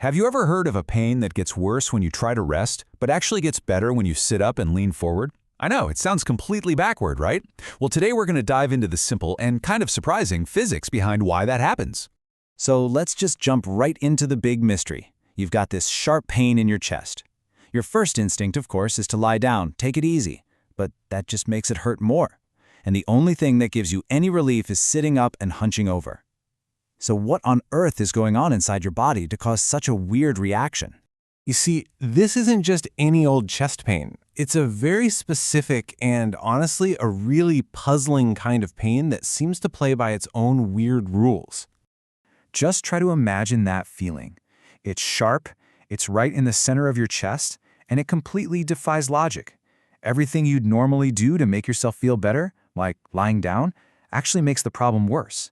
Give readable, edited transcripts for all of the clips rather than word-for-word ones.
Have you ever heard of a pain that gets worse when you try to rest, but actually gets better when you sit up and lean forward? I know, it sounds completely backward, right? Well, today we're going to dive into the simple and kind of surprising physics behind why that happens. So let's just jump right into the big mystery. You've got this sharp pain in your chest. Your first instinct, of course, is to lie down, take it easy, but that just makes it hurt more. And the only thing that gives you any relief is sitting up and hunching over. So what on earth is going on inside your body to cause such a weird reaction? You see, this isn't just any old chest pain. It's a very specific and honestly a really puzzling kind of pain that seems to play by its own weird rules. Just try to imagine that feeling. It's sharp, it's right in the center of your chest, and it completely defies logic. Everything you'd normally do to make yourself feel better, like lying down, actually makes the problem worse.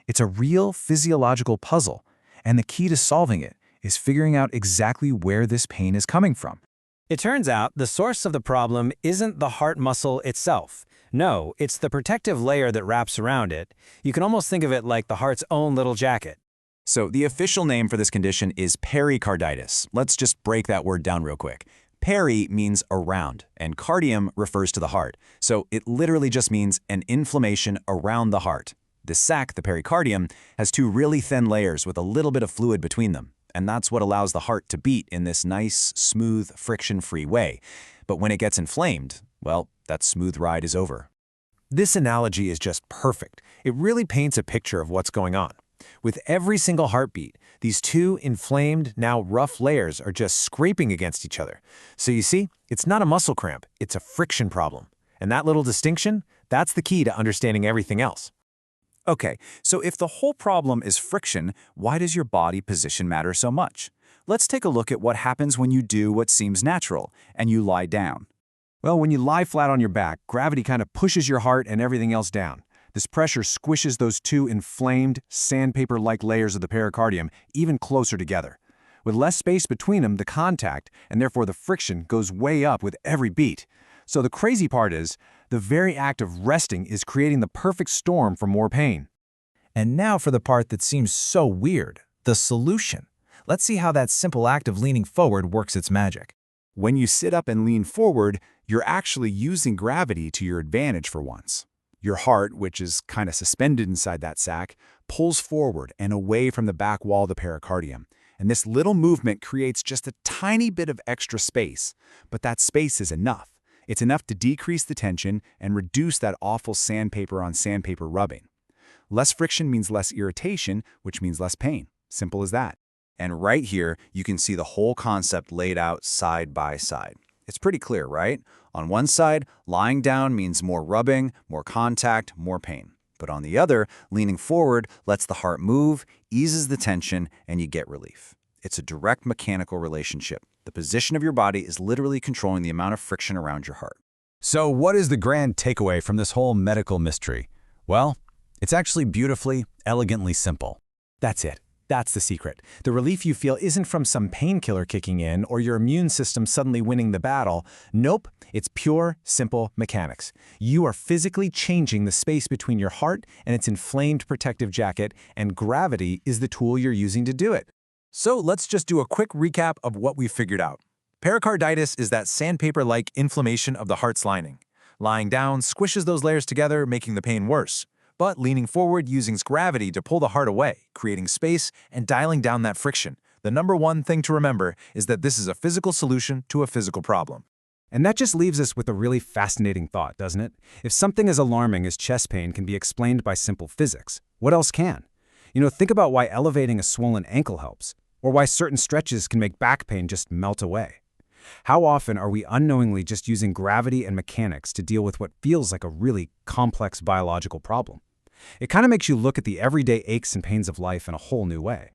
It's a real physiological puzzle, and the key to solving it is figuring out exactly where this pain is coming from. It turns out the source of the problem isn't the heart muscle itself. No, it's the protective layer that wraps around it. You can almost think of it like the heart's own little jacket. So the official name for this condition is pericarditis. Let's just break that word down real quick. Peri means around, and cardium refers to the heart. So it literally just means an inflammation around the heart. This sac, the pericardium, has two really thin layers with a little bit of fluid between them, and that's what allows the heart to beat in this nice, smooth, friction-free way. But when it gets inflamed, well, that smooth ride is over. This analogy is just perfect. It really paints a picture of what's going on. With every single heartbeat, these two inflamed, now rough layers are just scraping against each other. So you see, it's not a muscle cramp, it's a friction problem. And that little distinction, that's the key to understanding everything else. Okay, so if the whole problem is friction, why does your body position matter so much? Let's take a look at what happens when you do what seems natural, and you lie down. Well, when you lie flat on your back, gravity kind of pushes your heart and everything else down. This pressure squishes those two inflamed, sandpaper-like layers of the pericardium even closer together. With less space between them, the contact, and therefore the friction, goes way up with every beat. So the crazy part is, the very act of resting is creating the perfect storm for more pain. And now for the part that seems so weird, the solution. Let's see how that simple act of leaning forward works its magic. When you sit up and lean forward, you're actually using gravity to your advantage for once. Your heart, which is kind of suspended inside that sac, pulls forward and away from the back wall of the pericardium. And this little movement creates just a tiny bit of extra space, but that space is enough. It's enough to decrease the tension and reduce that awful sandpaper on sandpaper rubbing. Less friction means less irritation, which means less pain. Simple as that. And right here, you can see the whole concept laid out side by side. It's pretty clear, right? On one side, lying down means more rubbing, more contact, more pain. But on the other, leaning forward lets the heart move, eases the tension, and you get relief. It's a direct mechanical relationship. The position of your body is literally controlling the amount of friction around your heart. So what is the grand takeaway from this whole medical mystery? Well, it's actually beautifully, elegantly simple. That's it. That's the secret. The relief you feel isn't from some painkiller kicking in or your immune system suddenly winning the battle. Nope, it's pure, simple mechanics. You are physically changing the space between your heart and its inflamed protective jacket, and gravity is the tool you're using to do it. So let's just do a quick recap of what we figured out. Pericarditis is that sandpaper-like inflammation of the heart's lining. Lying down squishes those layers together, making the pain worse. But leaning forward uses gravity to pull the heart away, creating space and dialing down that friction. The number one thing to remember is that this is a physical solution to a physical problem. And that just leaves us with a really fascinating thought, doesn't it? If something as alarming as chest pain can be explained by simple physics, what else can? Think about why elevating a swollen ankle helps, or why certain stretches can make back pain just melt away. How often are we unknowingly just using gravity and mechanics to deal with what feels like a really complex biological problem? It kind of makes you look at the everyday aches and pains of life in a whole new way.